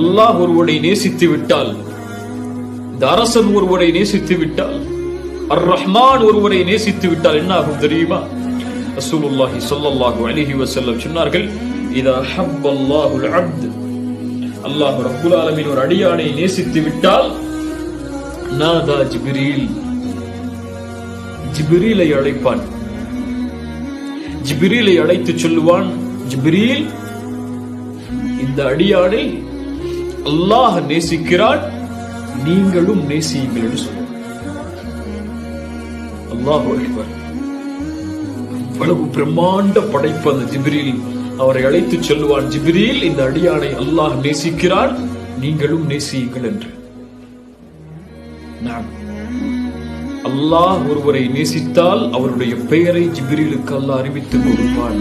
அல்லாஹ் ஒருவரை நேசித்து விட்டால், இந்த அரசன் ஒருவரை நேசித்து விட்டால், அர் ரஹ்மான் ஒருவரை நேசித்து விட்டால் என்ன ஆகும் தெரியுமா? ரசூலுல்லாஹி ஸல்லல்லாஹு அலைஹி வஸல்லம் சொன்னார்கள், இதா ஹப்பல்லாஹுல் அப்த், அல்லாஹ் ரப்புல் ஆலமீன் ஒரு அடியானை நேசித்து விட்டால், நாதா ஜிப்ரீல், ஜிப்ரீலை அழைப்பான். ஜிப்ரீலை அழைத்து சொல்லுவான், ஜிப்ரீல், இந்த அடியானை அல்லாஹ் நேசிக்கிறான், நீங்களும் நேசியுங்கள் என்று சொல்லுவார். அல்லாஹு அக்பர். அவ்வளவு பிரம்மாண்ட படைப்பு அந்த ஜிப்ரீல். அவரை அழைத்து சொல்லுவான், ஜிப்ரீல், இந்த அடியானை அல்லாஹ் நேசிக்கிறான், நீங்களும் நேசியுங்கள் என்று. நாம் அல்லாஹ் ஒருவரை நேசித்தால் அவருடைய பெயரை ஜிப்ரீலுக்கு அல்லாஹ் அறிவித்து கொடுப்பான்.